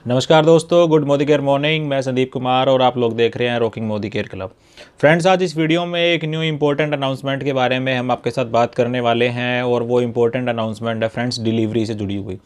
नमस्कार दोस्तों, good Modi care morning. मैं संदीप कुमार और आप लोग देख रहे हैं rocking Modi care club. Friends, आज इस वीडियो में एक न्यू इंपॉर्टेंट अनाउंसमेंट के बारे में हम आपके साथ बात करने वाले हैं और वो इंपॉर्टेंट अनाउंसमेंट है फ्रेंड्स डिलीवरी से जुड़ी हुई।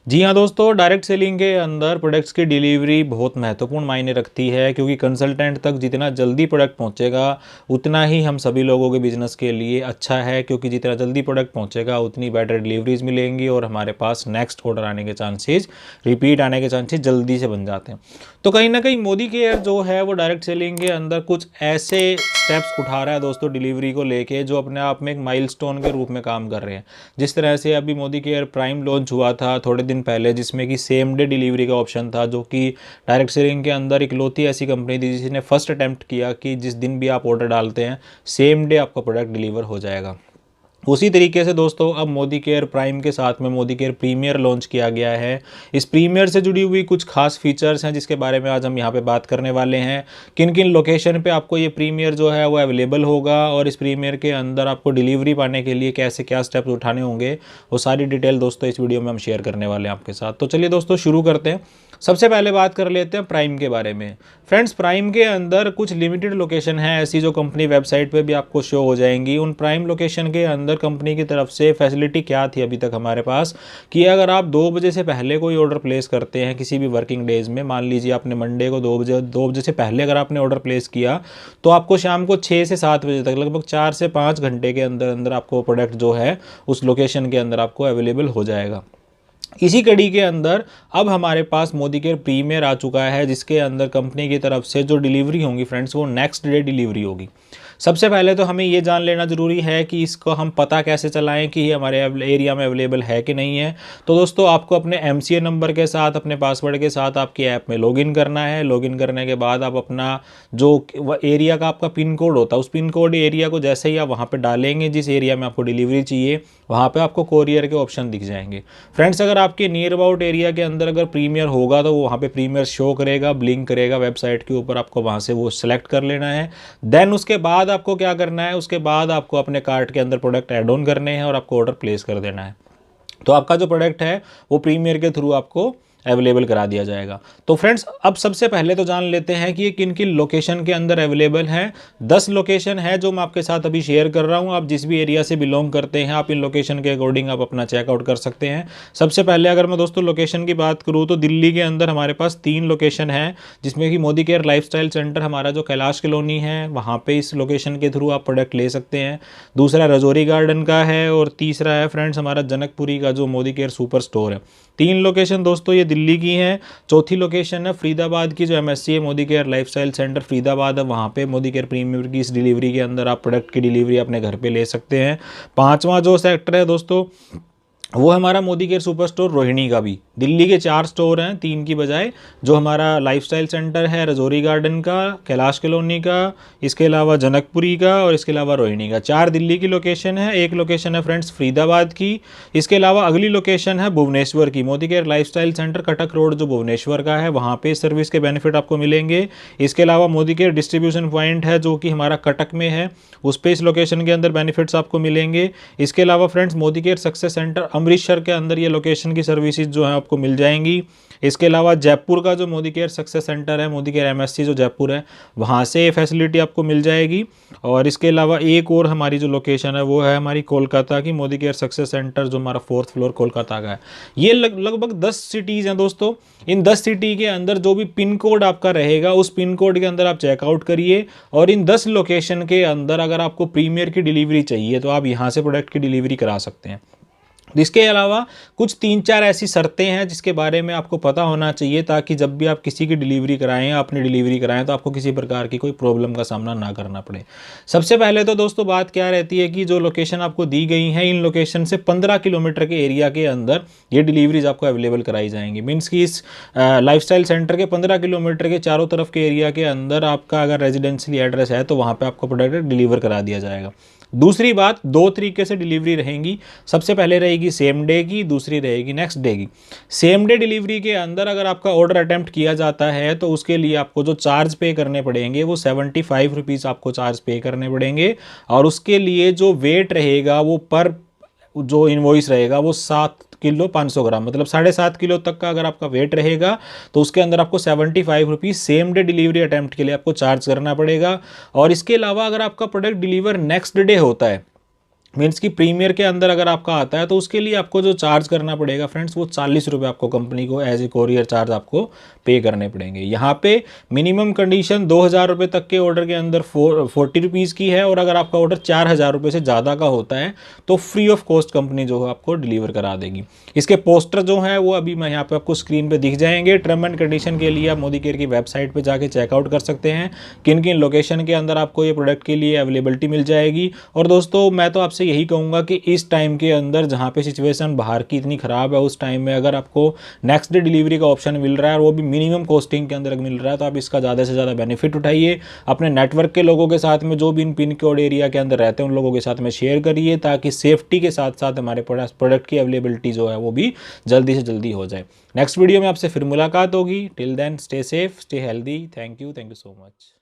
जी हाँ दोस्तों, डायरेक्ट सेलिंग के अंदर प्रोडक्ट्स की डिलीवरी बहुत महत्वपूर्ण मायने रखती है, क्योंकि कंसल्टेंट तक जितना जल्दी प्रोडक्ट पहुँचेगा उतना ही हम सभी लोगों के बिजनेस के लिए अच्छा है, क्योंकि जितना जल्दी प्रोडक्ट पहुँचेगा उतनी बेटर डिलीवरीज मिलेंगी और हमारे पास नेक्स्ट ऑर्डर आने के चांसेस, रिपीट आने के चांसेस जल्दी से बन जाते हैं। तो कहीं ना कहीं मोदी केयर जो है वो डायरेक्ट सेलिंग के अंदर कुछ ऐसे स्टेप्स उठा रहा है दोस्तों डिलीवरी को लेके, जो अपने आप में एक माइलस्टोन के रूप में काम कर रहे हैं। जिस तरह से अभी मोदी केयर प्राइम लॉन्च हुआ था थोड़े दिन पहले, जिसमें कि सेम डे डिलीवरी का ऑप्शन था, जो कि डायरेक्ट सेलिंग के अंदर इकलौती ऐसी कंपनी थी जिसने फर्स्ट अटेम्प्ट किया कि जिस दिन भी आप ऑर्डर डालते हैं सेम डे आपका प्रोडक्ट डिलीवर हो जाएगा। उसी तरीके से दोस्तों अब मोदी केयर प्राइम के साथ में मोदी केयर प्रीमियर लॉन्च किया गया है। इस प्रीमियर से जुड़ी हुई कुछ खास फीचर्स हैं जिसके बारे में आज हम यहाँ पे बात करने वाले हैं। किन किन लोकेशन पे आपको ये प्रीमियर जो है वो अवेलेबल होगा और इस प्रीमियर के अंदर आपको डिलीवरी पाने के लिए कैसे क्या स्टेप्स उठाने होंगे, वो सारी डिटेल दोस्तों इस वीडियो में हम शेयर करने वाले हैं आपके साथ। तो चलिए दोस्तों शुरू करते हैं। सबसे पहले बात कर लेते हैं प्राइम के बारे में। फ्रेंड्स, प्राइम के अंदर कुछ लिमिटेड लोकेशन है ऐसी जो कंपनी वेबसाइट पे भी आपको शो हो जाएंगी। उन प्राइम लोकेशन के अंदर कंपनी की तरफ से फैसिलिटी क्या थी अभी तक हमारे पास, कि अगर आप 2 बजे से पहले कोई ऑर्डर प्लेस करते हैं किसी भी वर्किंग डेज में, मान लीजिए आपने मंडे को 2 बजे से पहले अगर आपने ऑर्डर प्लेस किया, तो आपको शाम को 6 से 7 बजे तक लगभग 4 से 5 घंटे के अंदर अंदर आपको प्रोडक्ट जो है उस लोकेशन के अंदर आपको अवेलेबल हो जाएगा। इसी कड़ी के अंदर अब हमारे पास मोदी केयर प्रीमियर आ चुका है, जिसके अंदर कंपनी की तरफ से जो डिलीवरी होंगी फ्रेंड्स वो नेक्स्ट डे डिलीवरी होगी। सबसे पहले तो हमें ये जान लेना ज़रूरी है कि इसको हम पता कैसे चलाएं कि ये हमारे एरिया में अवेलेबल है कि नहीं है। तो दोस्तों आपको अपने MCA नंबर के साथ, अपने पासवर्ड के साथ आपकी ऐप में लॉगिन करना है। लॉगिन करने के बाद आप अपना जो एरिया का आपका पिन कोड होता है उस पिन कोड एरिया को जैसे ही आप वहाँ पर डालेंगे, जिस एरिया में आपको डिलीवरी चाहिए वहाँ पर आपको कोरियर के ऑप्शन दिख जाएंगे। फ्रेंड्स, अगर आपके नियर अबाउट एरिया के अंदर अगर प्रीमियर होगा तो वहाँ पे प्रीमियर शो करेगा, ब्लिंक करेगा वेबसाइट के ऊपर, आपको वहाँ से वो सिलेक्ट कर लेना है। देन उसके बाद आपको क्या करना है, उसके बाद आपको अपने कार्ट के अंदर प्रोडक्ट ऐड ऑन करने हैं और आपको ऑर्डर प्लेस कर देना है। तो आपका जो प्रोडक्ट है वो प्रीमियर के थ्रू आपको अवेलेबल करा दिया जाएगा। तो फ्रेंड्स, अब सबसे पहले तो जान लेते हैं कि ये किन किन लोकेशन के अंदर अवेलेबल हैं। 10 लोकेशन है जो मैं आपके साथ अभी शेयर कर रहा हूँ। आप जिस भी एरिया से बिलोंग करते हैं आप इन लोकेशन के अकॉर्डिंग आप अपना चेकआउट कर सकते हैं। सबसे पहले अगर मैं दोस्तों लोकेशन की बात करूँ तो दिल्ली के अंदर हमारे पास 3 लोकेशन है, जिसमें कि मोदी केयर लाइफस्टाइल सेंटर हमारा जो कैलाश कॉलोनी है वहाँ पर इस लोकेशन के थ्रू आप प्रोडक्ट ले सकते हैं। दूसरा रजौरी गार्डन का है और तीसरा है फ्रेंड्स हमारा जनकपुरी का जो मोदी केयर सुपर स्टोर है। 3 लोकेशन दोस्तों ये दिल्ली की हैं। चौथी लोकेशन है फरीदाबाद की, जो MSCA Modi care lifestyle centre Faridabad है, वहाँ पे मोदी केयर प्रीमियर की इस डिलीवरी के अंदर आप प्रोडक्ट की डिलीवरी अपने घर पे ले सकते हैं। 5वां जो सेक्टर है दोस्तों वो हमारा Modi care super store Rohini का भी। दिल्ली के 4 स्टोर हैं 3 की बजाय, जो हमारा लाइफस्टाइल सेंटर है रजौरी गार्डन का, कैलाश कॉलोनी का, इसके अलावा जनकपुरी का और इसके अलावा रोहिणी का। 4 दिल्ली की लोकेशन है। एक लोकेशन है फ्रेंड्स फरीदाबाद की। इसके अलावा अगली लोकेशन है भुवनेश्वर की, Modi care lifestyle centre Cuttack road जो भुवनेश्वर का है, वहाँ पे सर्विस के बेनिफिट आपको मिलेंगे। इसके अलावा मोदी केयर डिस्ट्रीब्यूशन पॉइंट है जो कि हमारा कटक में है, उस पर इस लोकेशन के अंदर बेनिफिट्स आपको मिलेंगे। इसके अलावा friends Modi care success centre Amritsar के अंदर ये लोकेशन की सर्विसेज जो है आपको मिल जाएंगी। इसके अलावा जयपुर का जो मोदी केयर सक्सेस सेंटर है, मोदी केयर MSC जो जयपुर है, वहाँ से ये फैसिलिटी आपको मिल जाएगी। और इसके अलावा एक और हमारी जो लोकेशन है वो है हमारी कोलकाता की, मोदी केयर सक्सेस सेंटर जो हमारा 4th फ्लोर कोलकाता का है। ये लगभग 10 सिटीज़ हैं दोस्तों। इन 10 सिटी के अंदर जो भी पिन कोड आपका रहेगा उस पिन कोड के अंदर आप चेकआउट करिए, और इन 10 लोकेशन के अंदर अगर आपको प्रीमियर की डिलीवरी चाहिए तो आप यहाँ से प्रोडक्ट की डिलीवरी करा सकते हैं। इसके अलावा कुछ 3-4 ऐसी शर्तें हैं जिसके बारे में आपको पता होना चाहिए, ताकि जब भी आप किसी की डिलीवरी कराएं, अपनी डिलीवरी कराएं, तो आपको किसी प्रकार की कोई प्रॉब्लम का सामना ना करना पड़े। सबसे पहले तो दोस्तों बात क्या रहती है कि जो लोकेशन आपको दी गई है, इन लोकेशन से 15 किलोमीटर के एरिया के अंदर ये डिलीवरीज आपको अवेलेबल कराई जाएंगी। मीन्स कि इस लाइफस्टाइल सेंटर के 15 किलोमीटर के चारों तरफ के एरिया के अंदर आपका अगर रेजिडेंशियली एड्रेस है तो वहाँ पर आपको प्रोडक्ट डिलीवर करा दिया जाएगा। दूसरी बात, 2 तरीके से डिलीवरी रहेंगी। सबसे पहले रहेगी सेम डे की, दूसरी रहेगी नेक्स्ट डे की। सेम डे डिलीवरी के अंदर अगर आपका ऑर्डर अटेम्प्ट किया जाता है तो उसके लिए आपको जो चार्ज पे करने पड़ेंगे वो 75 रुपीज़ आपको चार्ज पे करने पड़ेंगे, और उसके लिए जो वेट रहेगा वो पर जो इनवॉइस रहेगा वो 7 किलो 500 ग्राम, मतलब 7.5 किलो तक का अगर आपका वेट रहेगा तो उसके अंदर आपको 75 rupees same day delivery attempt के लिए आपको चार्ज करना पड़ेगा। और इसके अलावा अगर आपका प्रोडक्ट डिलीवर नेक्स्ट डे होता है, मीन्स कि प्रीमियर के अंदर अगर आपका आता है, तो उसके लिए आपको जो चार्ज करना पड़ेगा फ्रेंड्स, वो 40 रुपये आपको कंपनी को एज ए कोरियर चार्ज आपको पे करने पड़ेंगे। यहाँ पे मिनिमम कंडीशन 2,000 रुपये तक के ऑर्डर के अंदर 40 रुपीज़ की है, और अगर आपका ऑर्डर 4,000 रुपये से ज़्यादा का होता है तो फ्री ऑफ कॉस्ट कंपनी जो है आपको डिलीवर करा देगी। इसके पोस्टर जो हैं वो अभी मैं यहाँ पे आपको स्क्रीन पे दिख जाएंगे। टर्म एंड कंडीशन के लिए आप मोदी केयर की वेबसाइट पे जाके चेकआउट कर सकते हैं किन किन लोकेशन के अंदर आपको ये प्रोडक्ट के लिए अवेलेबिलिटी मिल जाएगी। और दोस्तों मैं तो आपसे यही कहूँगा कि इस टाइम के अंदर जहाँ पे सिचुएशन बाहर की इतनी ख़राब है, उस टाइम में अगर आपको नेक्स्ट डे डिलीवरी का ऑप्शन मिल रहा है और वो भी मिनिमम कॉस्टिंग के अंदर मिल रहा है, तो आप इसका ज़्यादा से ज़्यादा बेनिफिट उठाइए। अपने नेटवर्क के लोगों के साथ में जो भी इन पिन कोड एरिया के अंदर रहते हैं उन लोगों के साथ में शेयर करिए, ताकि सेफ्टी के साथ साथ हमारे प्रोडक्ट की अवेलेबिलिटी जो है वो भी जल्दी से जल्दी हो जाए। नेक्स्ट वीडियो में आपसे फिर मुलाकात होगी। Till then stay safe, stay healthy. Thank you so much.